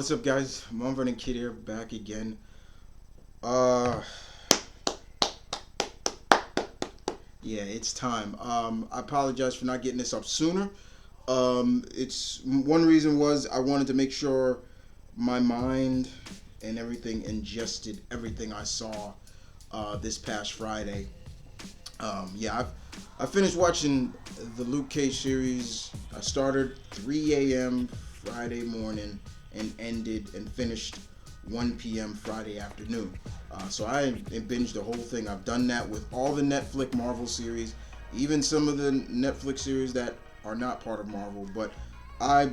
What's up, guys? M.V.K here, back again. Uh, yeah, it's time. I apologize for not getting this up sooner. It's one reason was I wanted to make sure my mind and everything ingested everything I saw this past Friday. I finished watching the Luke Cage series. I started 3 a.m. Friday morning and ended and finished 1 p.m. Friday afternoon. So I binged the whole thing. I've done that with all the Netflix Marvel series, even some of the Netflix series that are not part of Marvel. But I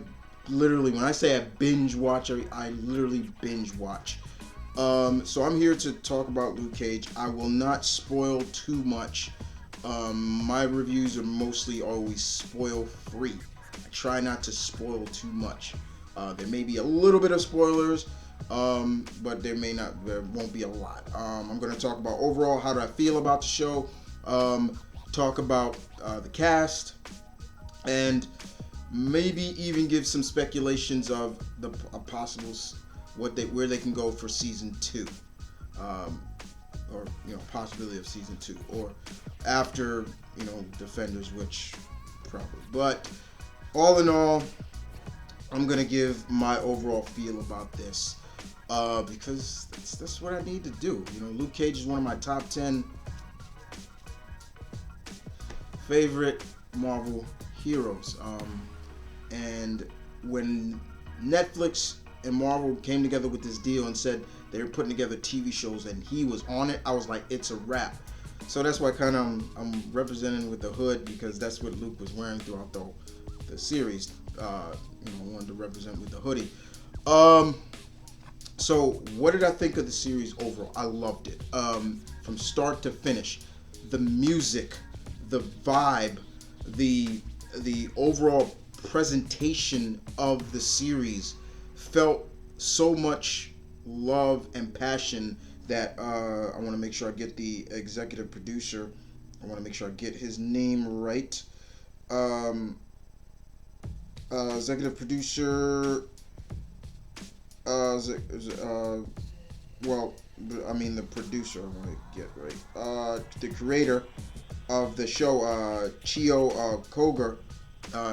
literally, when I say I binge watch, I literally binge watch. So I'm here to talk about Luke Cage. I will not spoil too much. My reviews are mostly always spoil free. I try not to spoil too much. There may be a little bit of spoilers, but there won't be a lot. I'm going to talk about overall how do I feel about the show, talk about the cast, and maybe even give some speculations of the possibles where they can go for season 2. Or possibility of season 2 or after Defenders, which probably. But all in all, I'm gonna give my overall feel about this because that's what I need to do. Luke Cage is one of my top 10 favorite Marvel heroes. And when Netflix and Marvel came together with this deal and said they were putting together TV shows and he was on it, I was like, it's a wrap. So that's why kind of I'm representing with the hood, because that's what Luke was wearing throughout the series. I wanted to represent with the hoodie. So what did I think of the series overall? I loved it. From start to finish. The music, the vibe, the overall presentation of the series felt so much love and passion that I want to make sure I get the executive producer. I want to make sure I get his name right. Executive producer. The producer. I want to get right. The creator of the show, Chio Koger.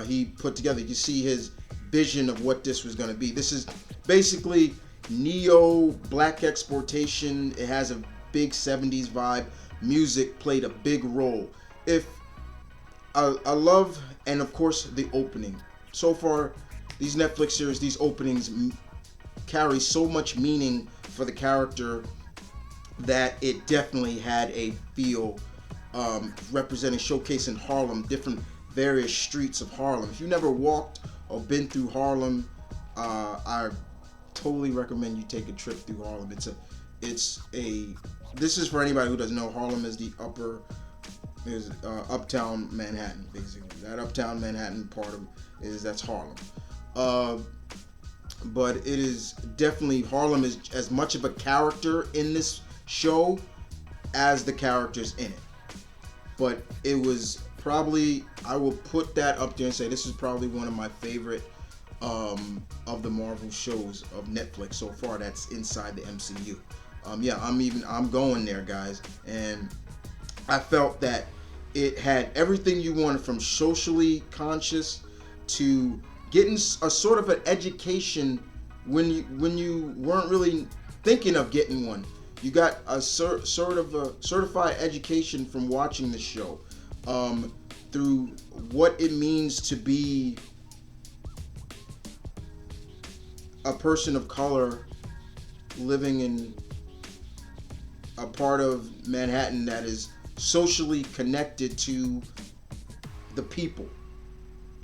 He put together. You see his vision of what this was going to be. This is basically neo black exploitation. It has a big 70s vibe. Music played a big role. If I love, and of course the opening. So far, these Netflix series, these openings carry so much meaning for the character that it definitely had a feel, representing, showcasing Harlem, different various streets of Harlem. If you never walked or been through Harlem, I totally recommend you take a trip through Harlem. This is for anybody who doesn't know. Harlem is uptown Manhattan, basically. That uptown Manhattan part of that's Harlem. But it is definitely, Harlem is as much of a character in this show as the characters in it. But it was probably, I will put that up there and say this is probably one of my favorite of the Marvel shows of Netflix so far that's inside the MCU. I'm going there, guys, and I felt that it had everything you wanted, from socially conscious to getting a sort of an education when you weren't really thinking of getting one. You got a sort of a certified education from watching the show, through what it means to be a person of color living in a part of Manhattan that is socially connected to the people.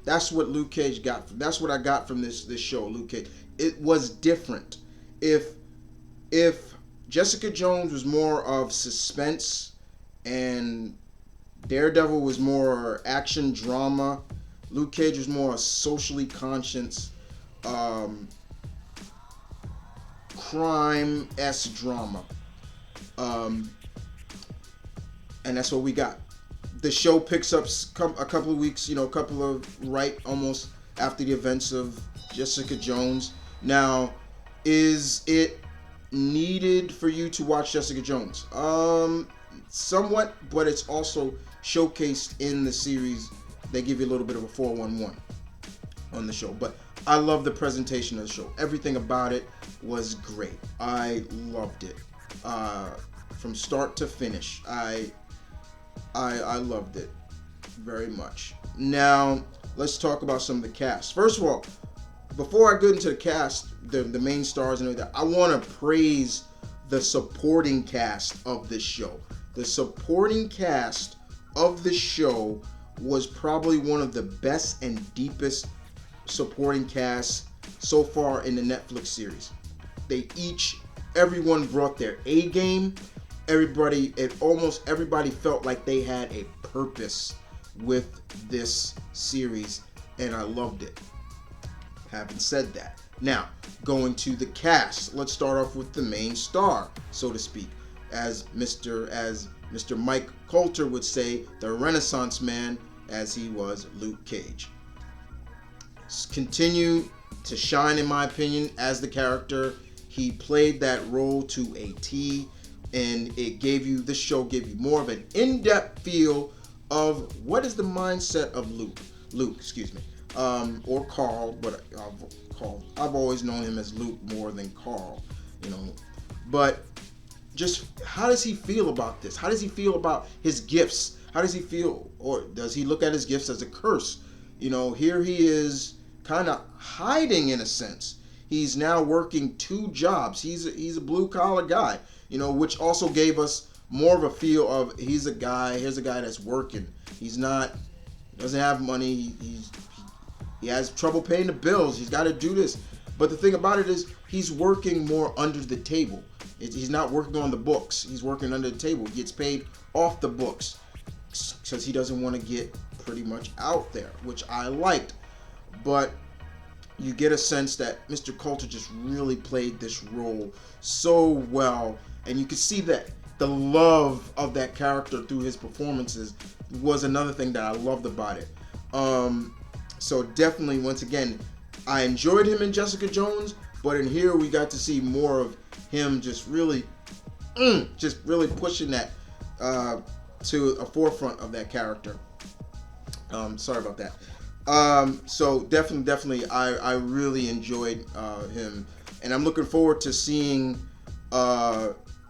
That's what Luke Cage got. That's what I got from this show, Luke Cage. It was different. If Jessica Jones was more of suspense and Daredevil was more action drama, Luke Cage was more socially conscious, crime-esque drama. And that's what we got. The show picks up a couple of weeks, almost after the events of Jessica Jones. Now, Is it needed for you to watch Jessica Jones? Somewhat, but it's also showcased in the series. They give you a little bit of a 411 on the show, but I love the presentation of the show. Everything about it was great. I loved it from start to finish. I loved it very much. Now let's talk about some of the cast. First of all, before I get into the cast, the main stars and everything, I want to praise the supporting cast of this show. The supporting cast of the show was probably one of the best and deepest supporting casts so far in the Netflix series. Everyone brought their A game. Almost everybody felt like they had a purpose with this series, and I loved it. Having said that, now going to the cast, let's start off with the main star, so to speak, as Mr. Mike Coulter would say, the Renaissance man, as he was Luke Cage. Continue to shine, in my opinion, as the character. He played that role to a T, and this show gave you more of an in-depth feel of what is the mindset of Luke, or Carl, but I've always known him as Luke more than Carl, but just how does he feel about this? How does he feel about his gifts? How does he feel, or does he look at his gifts as a curse? Here he is kind of hiding in a sense. He's now working two jobs. He's a blue collar guy, which also gave us more of a feel of here's a guy that's working. Doesn't have money. He has trouble paying the bills. He's got to do this. But the thing about it is he's working more under the table. He's not working on the books. He's working under the table. He gets paid off the books because he doesn't want to get pretty much out there, which I liked. But you get a sense that Mr. Coulter just really played this role so well, and you can see that the love of that character through his performances was another thing that I loved about it. So definitely, once again, I enjoyed him in Jessica Jones, but in here we got to see more of him just really pushing that to a forefront of that character. Sorry about that. So definitely, I really enjoyed him, and I'm looking forward to seeing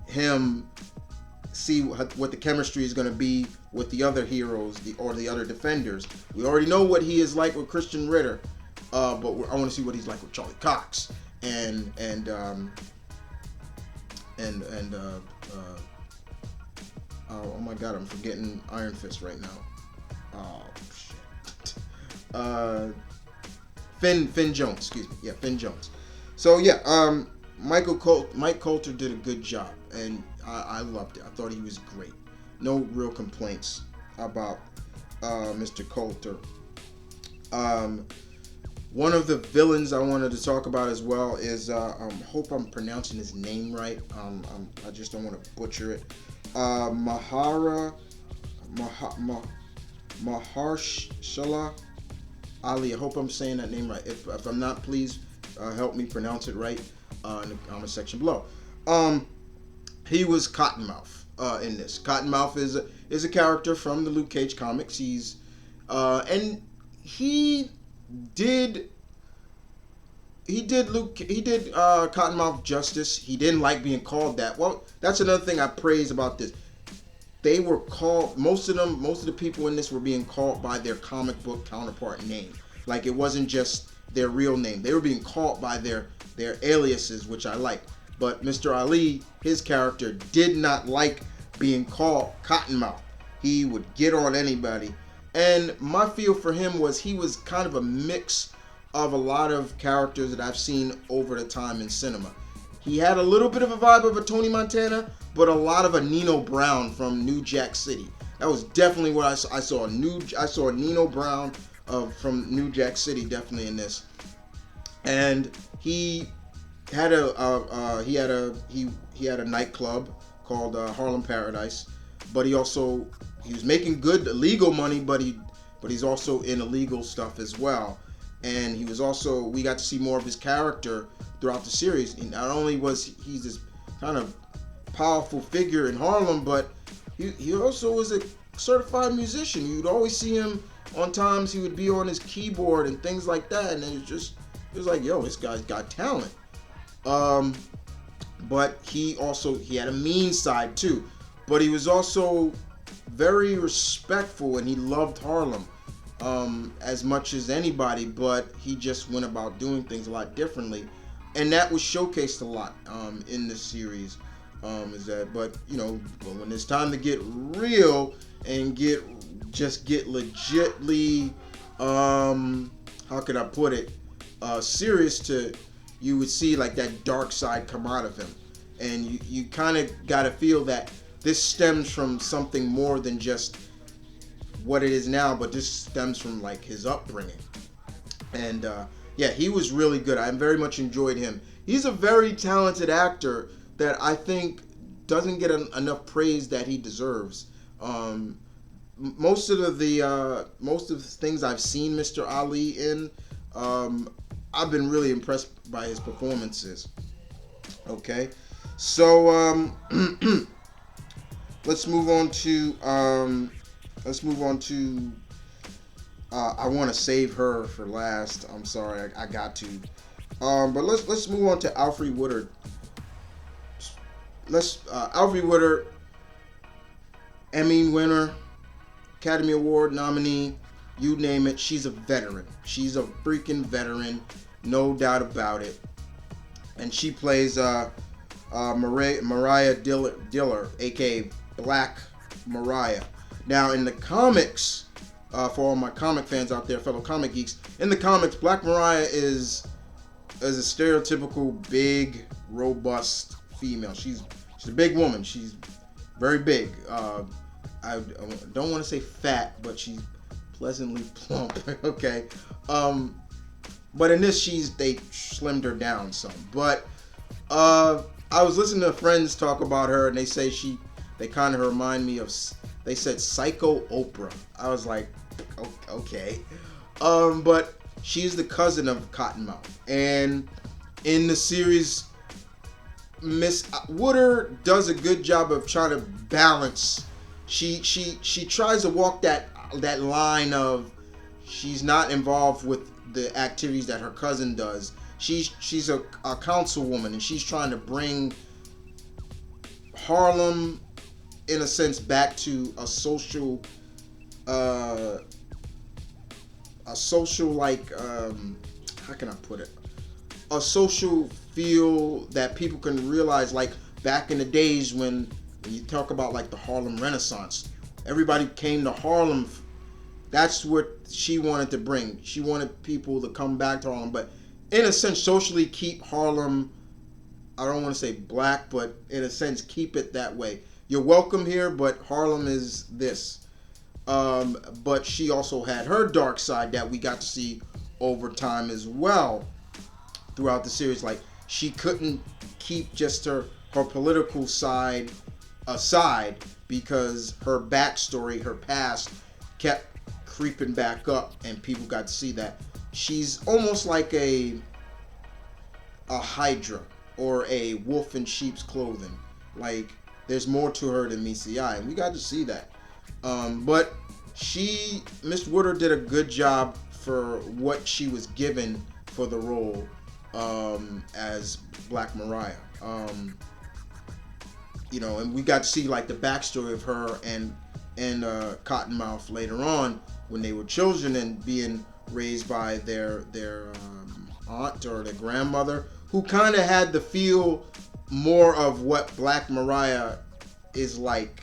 him see what the chemistry is going to be with the other heroes, the other defenders. We already know what he is like with Christian Ritter, but I want to see what he's like with Charlie Cox and oh my God, I'm forgetting Iron Fist right now. Oh shit. Finn Jones, excuse me. Yeah, Finn Jones. So yeah, Mike Coulter did a good job, and I loved it. I thought he was great. No real complaints about Mr. Coulter. One of the villains I wanted to talk about as well is hope I'm pronouncing his name right. I just don't want to butcher it. Mahershala Ali. I hope I'm saying that name right. If I'm not, please help me pronounce it right in the comment section below. He was Cottonmouth in this. Cottonmouth is a character from the Luke Cage comics. He's and he did Cottonmouth justice. He didn't like being called that. Well, that's another thing I praise about this. They were called, most of the people in this were being called by their comic book counterpart name. Like, it wasn't just their real name. They were being called by their aliases, which I like. But Mr. Ali, his character, did not like being called Cottonmouth. He would get on anybody. And my feel for him was he was kind of a mix of a lot of characters that I've seen over the time in cinema. He had a little bit of a vibe of a Tony Montana, but a lot of a Nino Brown from New Jack City. That was definitely what I saw. I saw Nino Brown from New Jack City definitely in this. And he had a nightclub called Harlem Paradise, but he was making good legal money, but he's also in illegal stuff as well. And we got to see more of his character throughout the series. And not only was he's this kind of powerful figure in Harlem, but he also was a certified musician. You'd always see him on times he would be on his keyboard and things like that, and it was like, yo, this guy's got talent. But he had a mean side too, but he was also very respectful, and he loved Harlem as much as anybody, but he just went about doing things a lot differently, and that was showcased a lot in this series. But when it's time to get real and get legitly, how can I put it, serious, you would see like that dark side come out of him, and you kind of got to feel that this stems from something more than just what it is now, but this stems from like his upbringing. And he was really good. I very much enjoyed him. He's a very talented actor that I think doesn't get enough praise that he deserves. Most of the things I've seen Mr. Ali in, I've been really impressed by his performances. Okay, so let's move on to I want to save her for last. I'm sorry, I got to. But let's move on to Alfre Woodard. Alfre Woodard, Emmy winner, Academy Award nominee, you name it. She's a veteran. She's a freaking veteran, no doubt about it. And she plays Mariah Diller, aka Black Mariah. Now, in the comics, for all my comic fans out there, fellow comic geeks, in the comics, Black Mariah is a stereotypical big, robust female. She's a big woman. She's very big. I don't want to say fat, but she's pleasantly plump. Okay. But in this, they slimmed her down some. But I was listening to friends talk about her, and they say they kind of remind me of. They said Psycho Oprah. I was like, okay. But she's the cousin of Cottonmouth, and in the series, Miss Woodard does a good job of trying to balance. She tries to walk that line of she's not involved with the activities that her cousin does. She's a councilwoman, and she's trying to bring Harlem, in a sense, back to a social like how can I put it? A social feel that people can realize, like back in the days when you talk about like the Harlem Renaissance, everybody came to Harlem. That's what she wanted to bring. She wanted people to come back to Harlem, but in a sense, socially keep Harlem, I don't want to say black, but in a sense, keep it that way. You're welcome here, but Harlem is this. But she also had her dark side that we got to see over time as well throughout the series. Like, she couldn't keep just her political side aside because her backstory, her past, kept creeping back up, and people got to see that. She's almost like a Hydra or a wolf in sheep's clothing. Like, there's more to her than meets the eye, and we got to see that. But Miss Woodard did a good job for what she was given for the role as Black Mariah. And we got to see like the backstory of her and Cottonmouth later on when they were children and being raised by their aunt or their grandmother, who kind of had the feel more of what Black Mariah is like.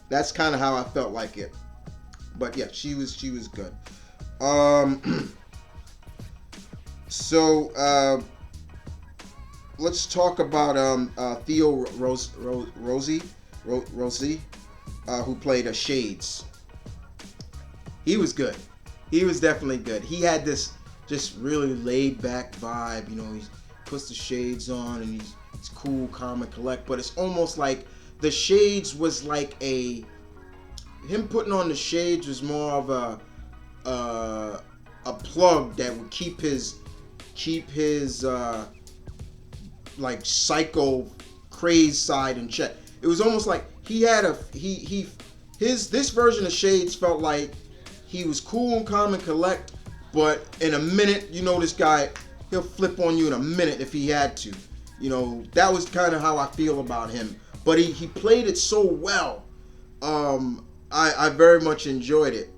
That's kind of how I felt like it. But yeah, she was good. So let's talk about Theo Rosie, who played a Shades. He was good. He was definitely good. He had this just really laid back vibe. He puts the shades on and he's cool, calm, and collect. But it's almost like the shades was like him putting on the shades was more of a plug that would keep his like psycho crazed side in check. It was almost like he had this version of Shades felt like he was cool and calm and collect, but in a minute, this guy, he'll flip on you in a minute if he had to. That was kind of how I feel about him. But he played it so well. I very much enjoyed it.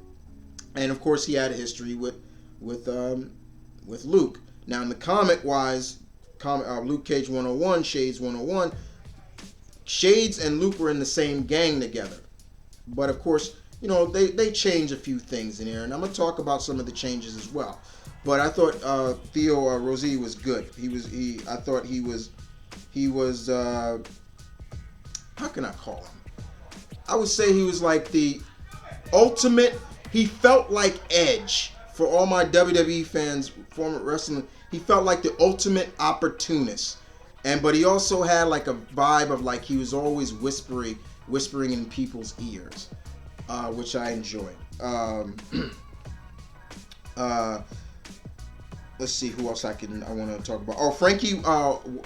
And of course, he had a history with Luke. Now, in the comic-wise, Luke Cage 101, Shades 101, Shades and Luke were in the same gang together. But of course, they changed a few things in here, and I'm gonna talk about some of the changes as well. But I thought Theo Rossi was good. I thought he was how can I call him? I would say he was like the ultimate. He felt like Edge. For all my WWE fans, former wrestling, he felt like the ultimate opportunist. But he also had like a vibe of like he was always whispering in people's ears, which I enjoyed. Let's see who else I want to talk about. Oh, Frankie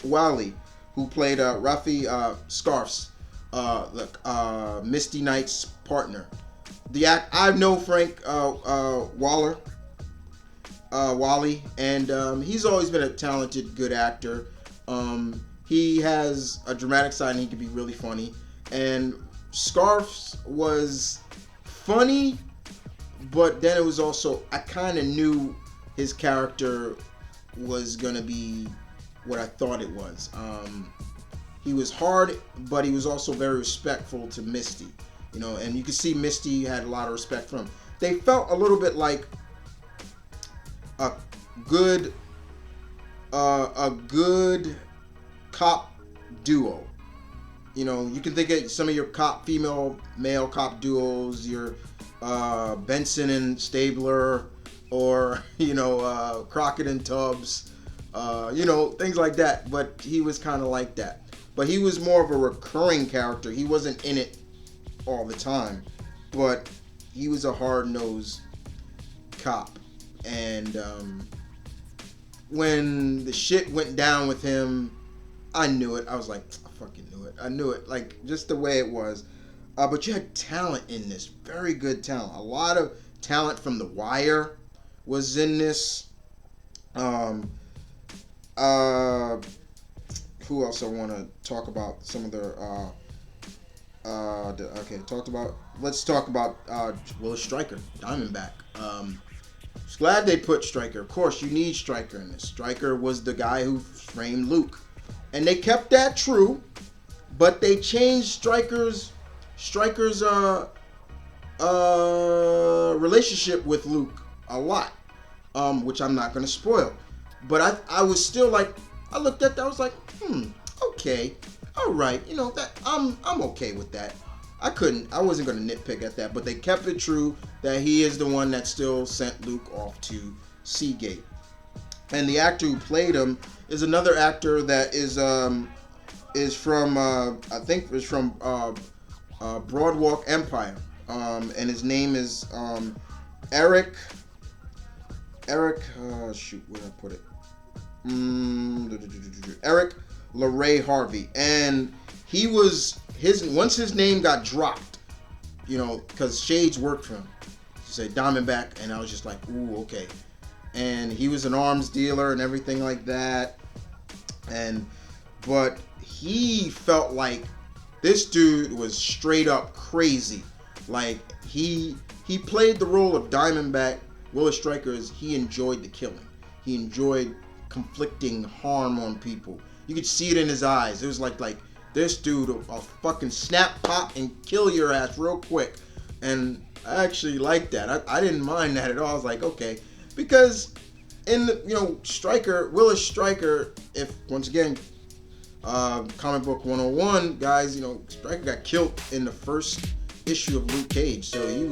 Wiley, who played Rafi Scarf's Misty Knight's partner. I know Frank Wally, and he's always been a talented, good actor. He has a dramatic side, and he can be really funny. And Scarf's was funny, but then it was also, I kind of knew his character was gonna be what I thought it was. He was hard, but he was also very respectful to Misty. And you can see Misty had a lot of respect for him. They felt a little bit like a good cop duo. You can think of some of your male cop duos, your Benson and Stabler, or Crockett and Tubbs, things like that. But he was kind of like that. But he was more of a recurring character. He wasn't in it all the time, but he was a hard-nosed cop. And when the shit went down with him, I knew it. I was like, I fucking knew it. I knew it, like just the way it was. But you had talent in this, very good talent. A lot of talent from The Wire was in this. Who else I want to talk about? Some of their let's talk about Willis Stryker, Diamondback. Just glad they put Stryker. Of course, you need Stryker in this. Stryker was the guy who framed Luke, and they kept that true, but they changed Stryker's relationship with Luke a lot, which I'm not gonna spoil. But I was still like, I looked at that, I was like, okay, all right, that I'm okay with that. I wasn't gonna nitpick at that, but they kept it true that he is the one that still sent Luke off to Seagate. And the actor who played him is another actor that is from I think is from Broadwalk Empire, and his name is Eric. Shoot, where did I put it? Eric LaRae Harvey, and he was once his name got dropped, because Shades worked for him. He said Diamondback, and I was just like, ooh, okay. And he was an arms dealer and everything like that, but he felt like this dude was straight up crazy. Like he played the role of Diamondback. Willis Stryker he enjoyed the killing. He enjoyed conflicting harm on people. You could see it in his eyes. It was like this dude will fucking snap, pop, and kill your ass real quick. And I actually liked that. I didn't mind that at all. I was like, okay, because in the Willis Stryker, if once again, comic book 101 guys, Stryker got killed in the first issue of Luke Cage, so we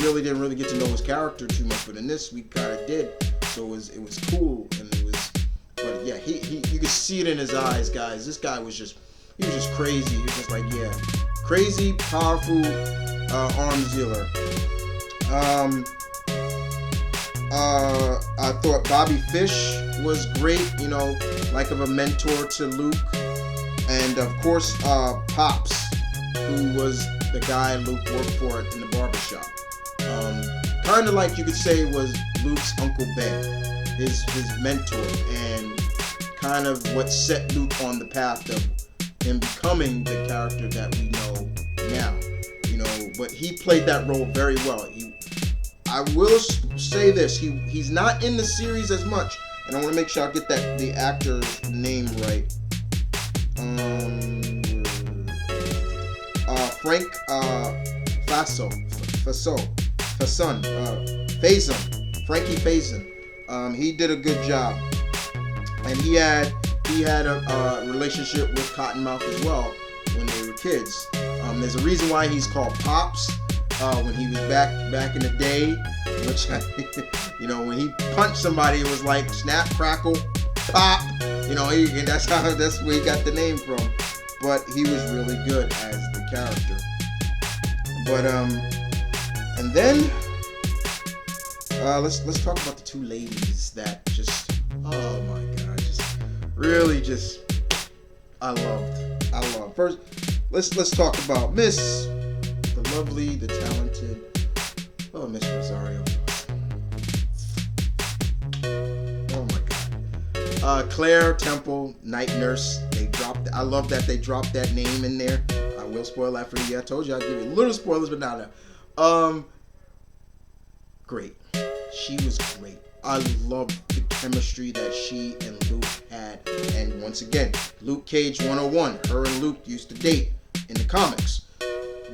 really didn't get to know his character too much, but in this we kind of did. So it was cool, and but yeah, you could see it in his eyes, guys. This guy was just crazy. He was just like, yeah, crazy, powerful arms dealer. I thought Bobby Fish was great, you know, like of a mentor to Luke. And of course, Pops, who was the guy Luke worked for in the barbershop. Kind of like you could say was Luke's Uncle Ben, his mentor, and kind of what set Luke on the path of him becoming the character that we know now. You know, but he played that role very well. I will say this: he's not in the series as much, and I want to make sure I get the actor's name right. Frank Frankie Faison. He did a good job, and he had a relationship with Cottonmouth as well when they were kids. There's a reason why he's called Pops. When he was back in the day, which you know, when he punched somebody, it was like snap, crackle, pop. You know, that's where he got the name from. But he was really good as the character. But and then let's talk about the two ladies that just, oh my god, just really just I love. First, let's talk about Miss, the lovely, the talented, Miss Rosario. Oh my god. Claire Temple, night nurse. I love that they dropped that name in there. I will spoil that for you. I told you I'd give you little spoilers, but not now. Great. She was great. I loved the chemistry that she and Luke had. And once again, Luke Cage 101. Her and Luke used to date in the comics.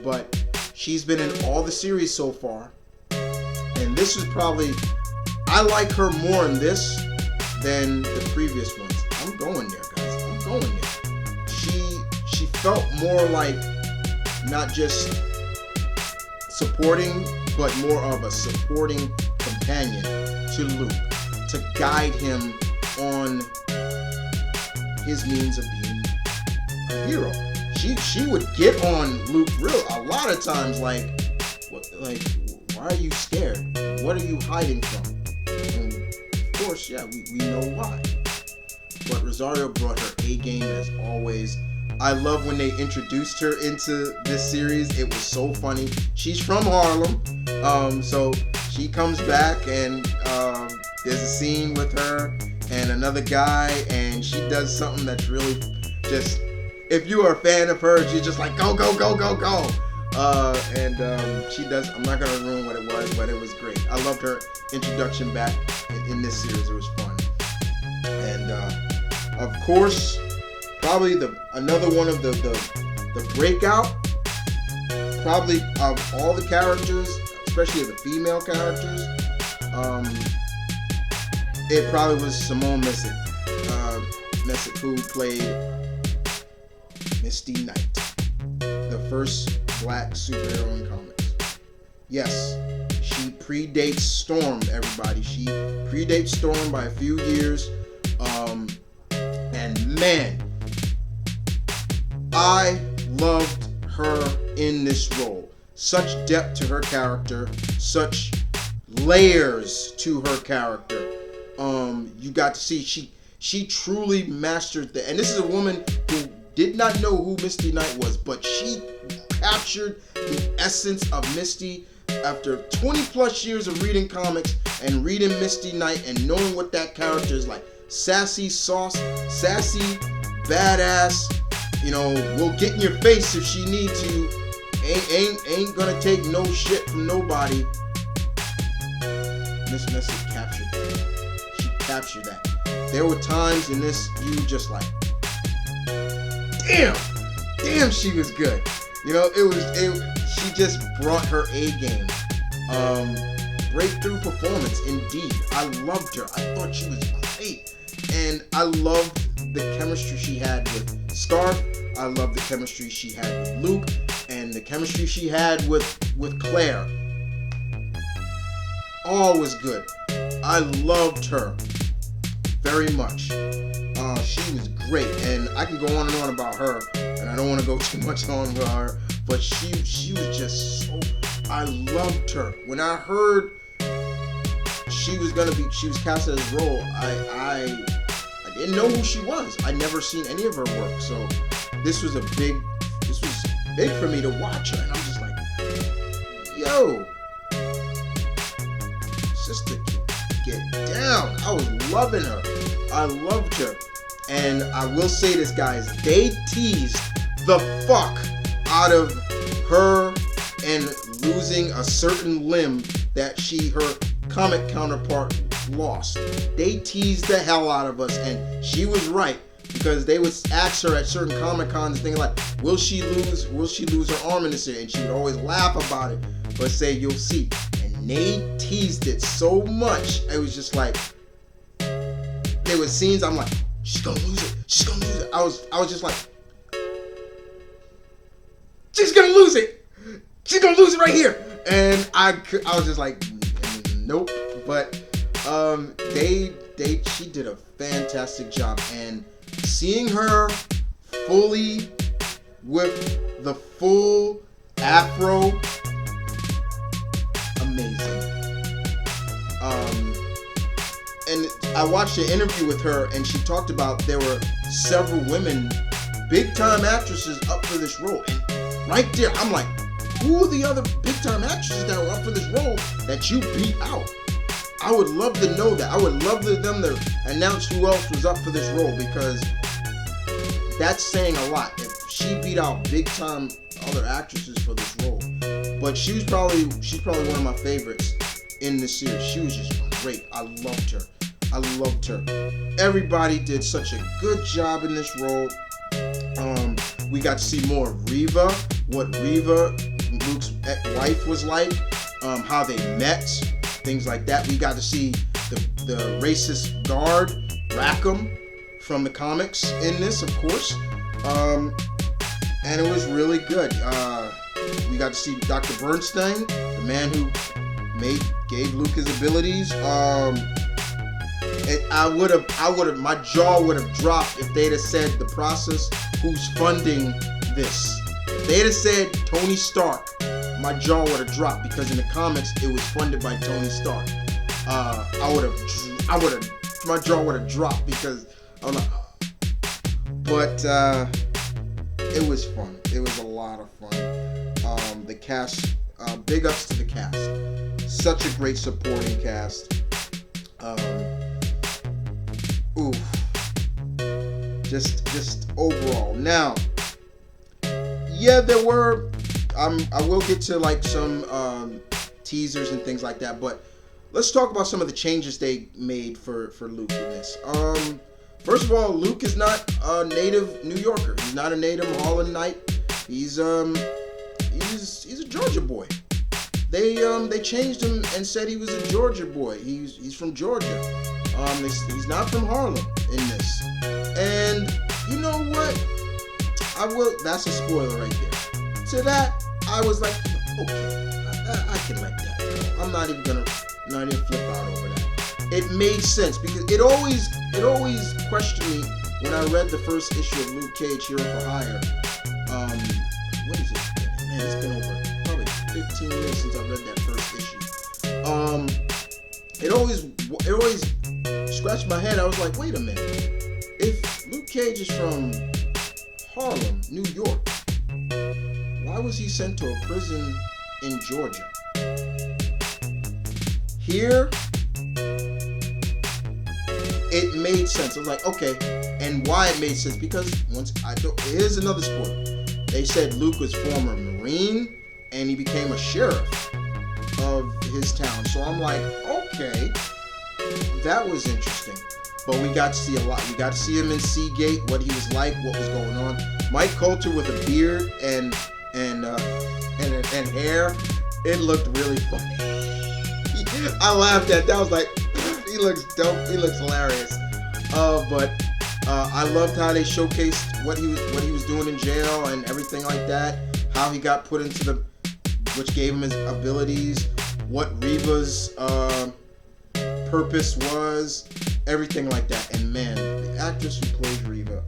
But she's been in all the series so far. And this is probably, I like her more in this than the previous ones. I'm going there, guys. I'm going there. She felt more like not just supporting, but more of a supporting companion to Luke, to guide him on his means of being a hero. She would get on Luke a lot of times, like why are you scared? What are you hiding from? And of course, yeah, we know why. But Rosario brought her A game as always. I love when they introduced her into this series. It was so funny. She's from Harlem, so she comes back and there's a scene with her and another guy, and she does something that's really just, if you are a fan of hers, you're just like, go, go, go, go, go. She does, I'm not going to ruin what it was, but it was great. I loved her introduction back in this series. It was fun. And of course, probably another one of the breakout, probably of all the characters, especially of the female characters, it probably was Simone Missick, who played Misty Knight, the first black superhero in comics. Yes, she predates Storm, everybody. She predates Storm by a few years. And man, I loved her in this role. Such depth to her character, such layers to her character. You got to see she truly mastered and this is a woman who did not know who Misty Knight was, but she captured the essence of Misty after 20 plus years of reading comics and reading Misty Knight and knowing what that character is like. Sassy, sassy, badass, you know, will get in your face if she need to, ain't gonna take no shit from nobody. Miss Message captured that. She captured that. There were times in this you just like, damn, she was good. You know, she just brought her A game. Breakthrough performance, indeed. I loved her. I thought she was great. And I loved the chemistry she had with Scarf. I loved the chemistry she had with Luke. And the chemistry she had with Claire. All was good. I loved her very much. She was great. And I can go on and on about her. And I don't want to go too much on about her. But she was just so... I loved her. When I heard she was cast in this role, I didn't know who she was. I'd never seen any of her work, so this was big for me to watch her, and I'm just like, yo, sister, get down. I was loving her. I loved her. And I will say this, guys, they teased the fuck out of her and losing a certain limb that her comic counterpart lost. They teased the hell out of us, and she was right, because they would ask her at certain Comic Cons, things like, will she lose her arm in this year? And she would always laugh about it, but say, you'll see. And they teased it so much, it was just like, there were scenes I'm like, she's gonna lose it. She's gonna lose it. I was just like, she's gonna lose it. She's gonna lose it right here. And I was just like, nope. But she did a fantastic job, and seeing her fully with the full afro, amazing. And I watched an interview with her, and she talked about there were several women, big time actresses, up for this role. And right there, I'm like, who are the other big time actresses that were up for this role that you beat out? I would love to know that. I would love them to announce who else was up for this role, because that's saying a lot. If she beat out big time other actresses for this role, but she's probably one of my favorites in the series. She was just great. I loved her. Everybody did such a good job in this role. We got to see more of Reva, what Reva, Luke's wife, was like, how they met, things like that. We got to see the racist guard, Rackham, from the comics in this, of course. And it was really good. We got to see Dr. Bernstein, the man who gave Luke his abilities. My jaw would have dropped if they'd have said the process, who's funding this. If they'd have said Tony Stark, my jaw would have dropped, because in the comics it was funded by Tony Stark. My jaw would have dropped, because I'm like, but it was fun. It was a lot of fun. The cast, big ups to the cast. Such a great supporting cast. Just overall. Now, yeah, there were. I will get to like some teasers and things like that, but let's talk about some of the changes they made for Luke in this. First of all, Luke is not a native New Yorker. He's not a native Harlemite. He's a Georgia boy. They changed him and said he was a Georgia boy. He's from Georgia. He's not from Harlem in this. And you know what? That's a spoiler right there. To that, I was like, okay, I can let that go. I'm not even flip out over that. It made sense, because it always questioned me when I read the first issue of Luke Cage Hero for Hire. What is it? Man, it's been over probably 15 years since I read that first issue. It always scratched my head. I was like, wait a minute. If Luke Cage is from Harlem, New York, why was he sent to a prison in Georgia? Here, it made sense. I was like, okay. And why it made sense? Because here's another spoiler. They said Luke was former Marine, and he became a sheriff of his town. So I'm like, okay, that was interesting. But we got to see a lot. We got to see him in Seagate, what he was like, what was going on. Mike Coulter with a beard and hair, it looked really funny. I laughed at that. I was like, he looks dope. He looks hilarious. But I loved how they showcased what he was doing in jail and everything like that. How he got put into which gave him his abilities. What Reva's purpose was, everything like that. And man, the actress who plays Reva,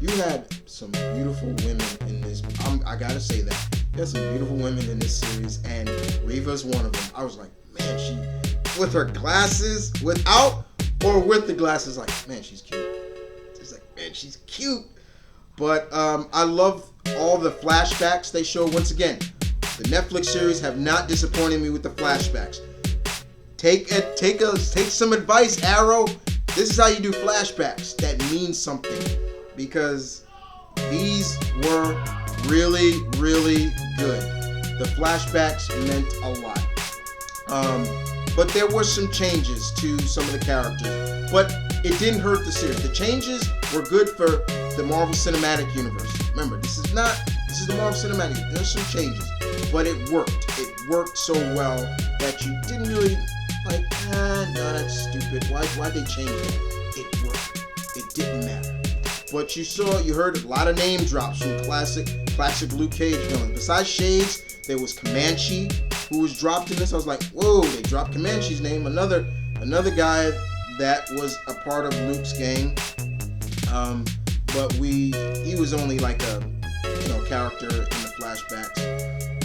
you had some beautiful women in this. I gotta say that. You had some beautiful women in this series, and Reva's one of them. I was like, man, with her glasses, without or with the glasses. Like, man, she's cute. It's like, man, she's cute. But I love all the flashbacks they show. Once again, the Netflix series have not disappointed me with the flashbacks. Take some advice, Arrow. This is how you do flashbacks. That means something, because these were really, really good. The flashbacks meant a lot. But there were some changes to some of the characters. But it didn't hurt the series. The changes were good for the Marvel Cinematic Universe. Remember, this is the Marvel Cinematic Universe. There's some changes. But it worked. It worked so well that you didn't really like, no, that's stupid. Why'd they change it? It worked. It didn't matter. But you heard a lot of name drops from classic Luke Cage villains. Besides Shades, there was Comanche, who was dropped in this. I was like, whoa, they dropped Comanche's name. Another guy that was a part of Luke's gang. But he was only like a character in the flashbacks.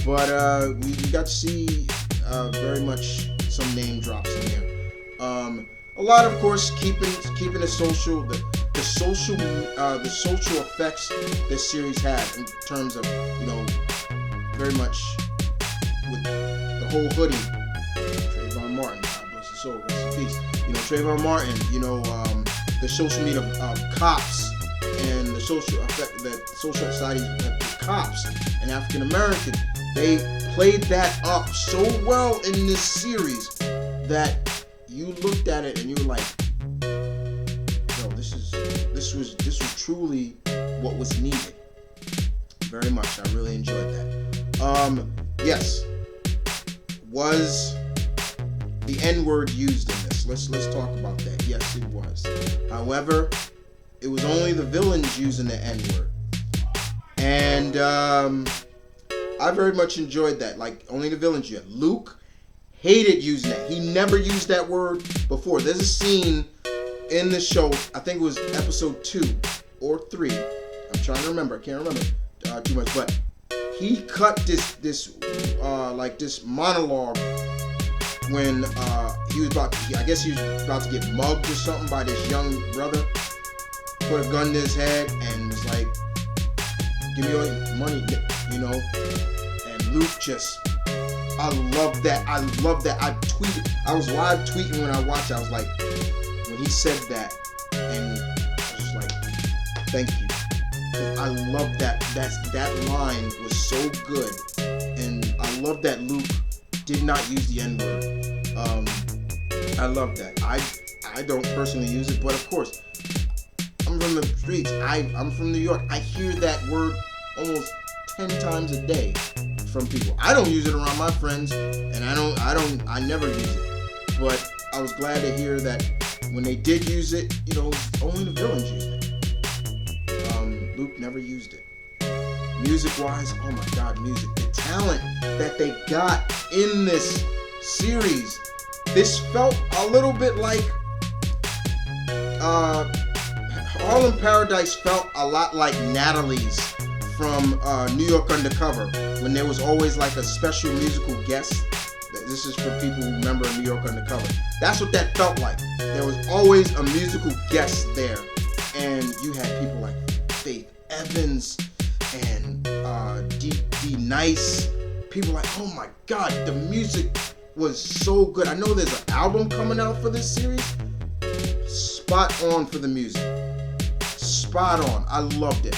But we got to see very much some name drops in there. A lot, of course, keeping the social effects this series had in terms of very much with the whole hoodie. Trayvon Martin, God bless his soul, rest in peace. Trayvon Martin. The social media of cops and the social effect that social society of cops and African American. They played that up so well in this series that you looked at it and you were like, "Yo, this was truly what was needed." Very much, I really enjoyed that. Yes, was the N-word used in this? Let's talk about that. Yes, it was. However, it was only the villains using the N-word, and I very much enjoyed that. Like, only the villains used it. Luke hated using that. He never used that word before. There's a scene in the show, I think it was episode 2 or 3. I'm trying to remember. I can't remember too much, but he cut this monologue when he was about to get mugged or something by this young brother. Put a gun to his head and was like, "Give me all your money," And Luke just, I love that. I was live tweeting when I watched it. I was like, when he said that, and I was just like, thank you. I love that. That line was so good, and I love that Luke did not use the N-word. I love that. I don't personally use it, but of course, I'm from the streets. I'm from New York. I hear that word almost 10 times a day from people. I don't use it around my friends, and I never use it. But I was glad to hear that when they did use it, only the villains used it. Luke never used it. Music-wise, oh my God, music. The talent that they got in this series. This felt a little bit like Harlem Paradise felt a lot like Natalie's from New York Undercover, when there was always like a special musical guest. This is for people who remember New York Undercover. That's what that felt like. There was always a musical guest there, and you had people like Faith Evans and D Nice. People like, oh my God, the music was so good. I know there's an album coming out for this series. Spot on for the music. Spot on. I loved it.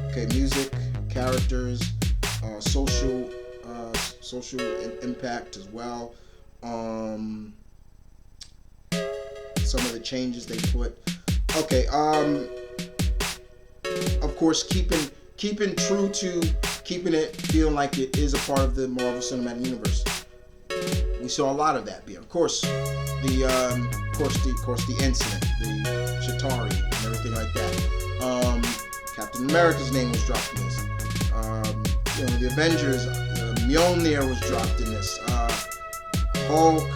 Okay, music, characters, social impact as well. Some of the changes they put. Okay, of course, keeping true to keeping it feeling like it is a part of the Marvel Cinematic Universe. We saw a lot of that. Of course, the incident, the Chitauri, and everything like that. Captain America's name was dropped in this. The Avengers, Mjolnir was dropped in this. Hulk,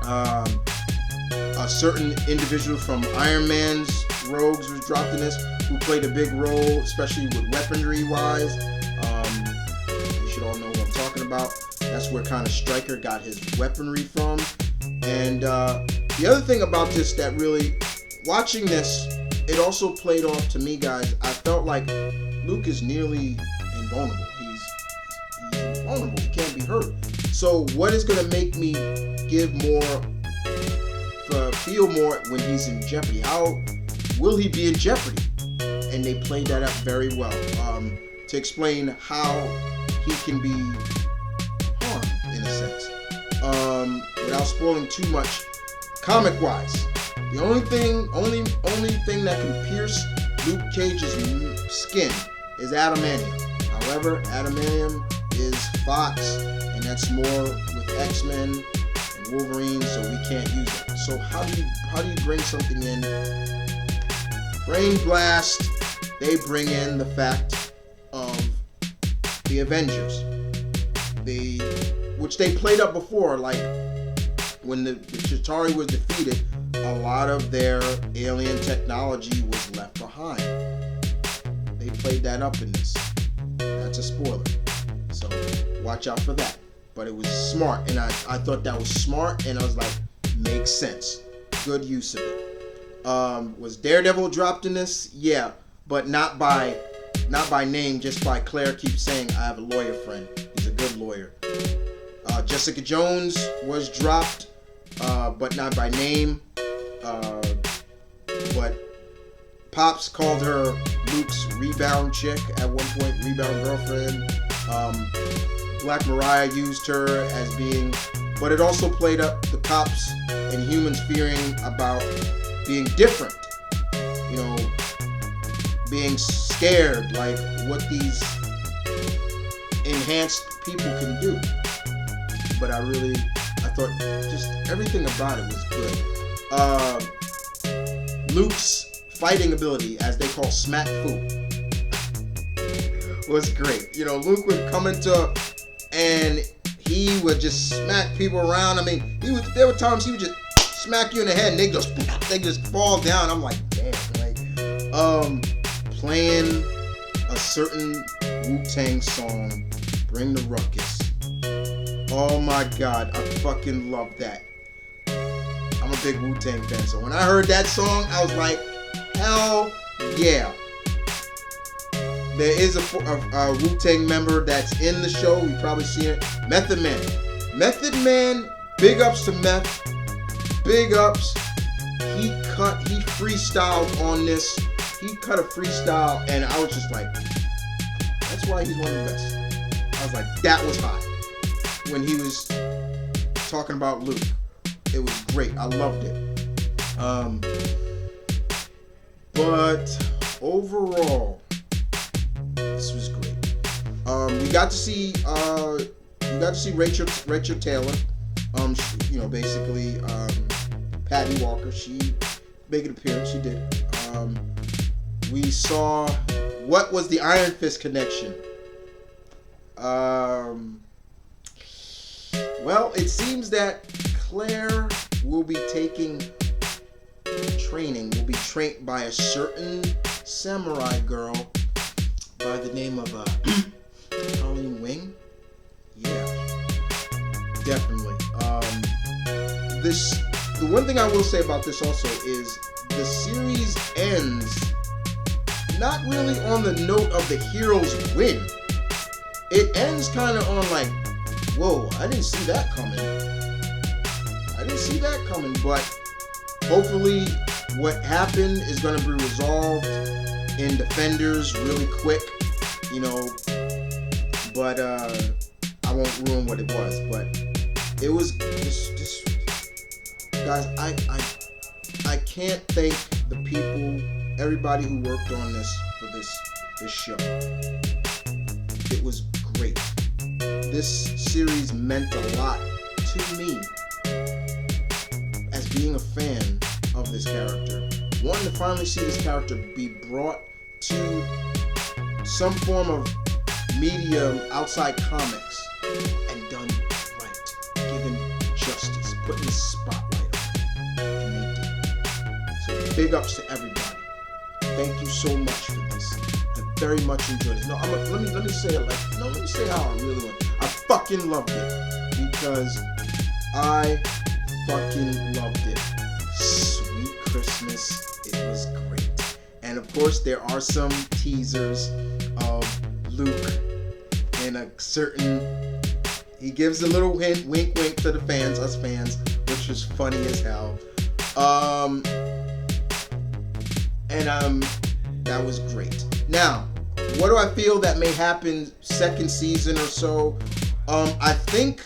a certain individual from Iron Man's Rogues was dropped in this, who played a big role, especially with weaponry wise. You should should all know who I'm talking about. That's where kind of Stryker got his weaponry from. And the other thing about this that really, watching this, it also played off to me, guys. I felt like Luke is nearly invulnerable. He's invulnerable. He can't be hurt. So what is going to make me feel more when he's in jeopardy? How will he be in jeopardy? And they played that up very well to explain how he can be harmed in a sense, without spoiling too much. Comic-wise, the only thing that can pierce Luke Cage's skin is adamantium. However, adamantium is Fox, and that's more with X-Men and Wolverine, so we can't use it. So how do you bring something in? Brain Blast. They bring in the fact of the Avengers, which they played up before, like when the Chitauri was defeated, a lot of their alien technology was left behind. They played that up in this. That's a spoiler, so watch out for that. But it was smart, and I thought that was smart, and I was like, makes sense. Good use of it. Was Daredevil dropped in this? Yeah, but not by name, just by Claire keeps saying, I have a lawyer friend. He's a good lawyer. Jessica Jones was dropped, but not by name. But Pops called her Luke's rebound chick at one point, rebound girlfriend. Black Mariah used her as being, but it also played up the cops and humans fearing about being different. You know, being scared, like what these enhanced people can do. But I thought just everything about it was good. Luke's fighting ability, as they call smack fu, was great. You know, Luke would come into, and he would just smack people around. I mean, there were times he would just smack you in the head and they just fall down. I'm like, damn, like, playing a certain Wu-Tang song, Bring the Ruckus. Oh my God, I fucking love that. I'm a big Wu-Tang fan, so when I heard that song, I was like, hell yeah. There is a Wu-Tang member that's in the show. You've probably seen it. Method Man. Method Man, big ups to Meth. Big ups. He freestyled on this. He cut a freestyle, and I was just like, that's why he's one of the best. I was like, that was hot. When he was talking about Luke. It was great. I loved it. But overall, this was great. We got to see Rachel Taylor. You know, basically, Patty Walker. She made an appearance. She did. We saw what was the Iron Fist connection. Well, it seems that Claire will be taking training. Will be trained by a certain samurai girl by the name of Colleen Wing. Yeah, definitely. The one thing I will say about this also is the series ends not really on the note of the heroes win. It ends kind of on like, whoa, I didn't see that coming. But hopefully what happened is going to be resolved in Defenders really quick, you know. But I won't ruin what it was. But it was just guys, I can't thank the people, everybody who worked on this for this show. It was great. This series meant a lot to me as being a fan of this character. Wanting to finally see this character be brought to some form of medium outside comics and done right, given justice, putting the spotlight on it, and they did. So big ups to everybody. Thank you so much for this. very much enjoyed it. No, let me say it like no. Let me say how I really want. I fucking loved it because I fucking loved it. Sweet Christmas. It was great. And of course, there are some teasers of Luke in a certain. He gives a little hint, wink, wink to the fans, us fans, which was funny as hell. That was great. Now, what do I feel that may happen second season or so? I think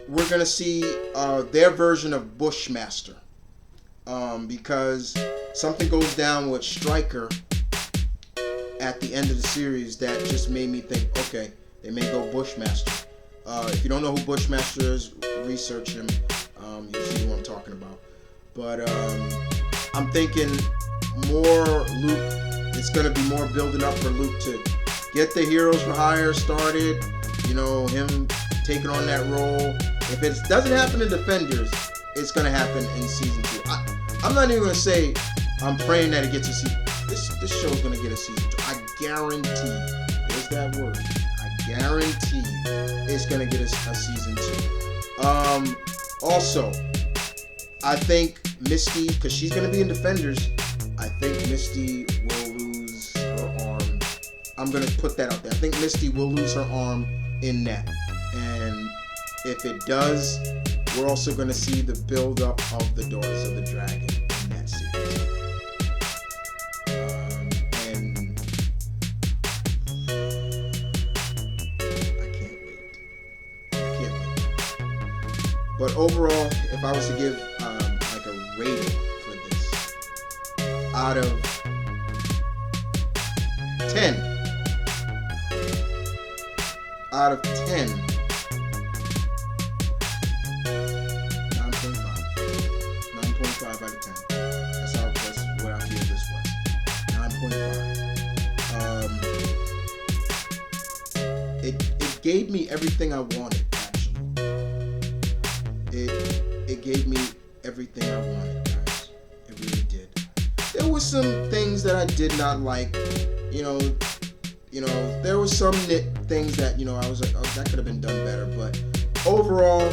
we're gonna see their version of Bushmaster, because something goes down with Stryker at the end of the series that just made me think, okay, they may go Bushmaster. If you don't know who Bushmaster is, research him. You'll see what I'm talking about. But I'm thinking more Luke. It's gonna be more building up for Luke to get the Heroes for Hire started. You know, him taking on that role. If it doesn't happen in Defenders, it's gonna happen in season 2. I'm not even gonna say I'm praying that it gets a season. This show's gonna get a season 2. I guarantee. There's that word. I guarantee it's gonna get a season 2. Also, I think Misty, because she's gonna be in Defenders, I think Misty will lose her arm. I'm gonna put that out there. I think Misty will lose her arm in that, and if it does, we're also gonna see the build up of the Daughters of the Dragon in that series. And I can't wait. But overall, if I was to give like a rating for this, out of 10, out of 10, 9.5. 9.5 out of 10. That's what I feel this was. 9.5. It gave me everything I wanted, actually. It gave me everything I wanted, guys. It really did. There were some things that I did not like. You know, there were some things that, I was like, oh, that could have been done better. But overall,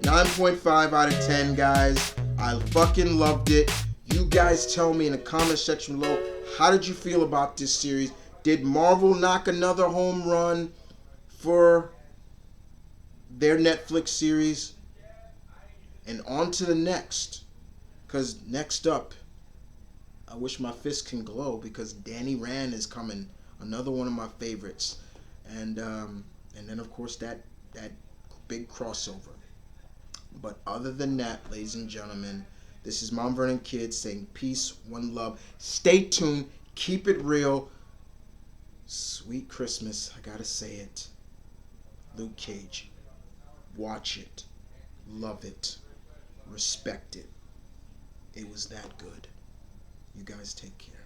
9.5 out of 10, guys. I fucking loved it. You guys tell me in the comment section below, how did you feel about this series? Did Marvel knock another home run for their Netflix series? And on to the next. Because next up, I wish my fist can glow, because Danny Rand is coming. Another one of my favorites. And then, of course, that big crossover. But other than that, ladies and gentlemen, this is Mount Vernon Kid saying peace, one love. Stay tuned. Keep it real. Sweet Christmas. I gotta say it. Luke Cage. Watch it. Love it. Respect it. It was that good. You guys take care.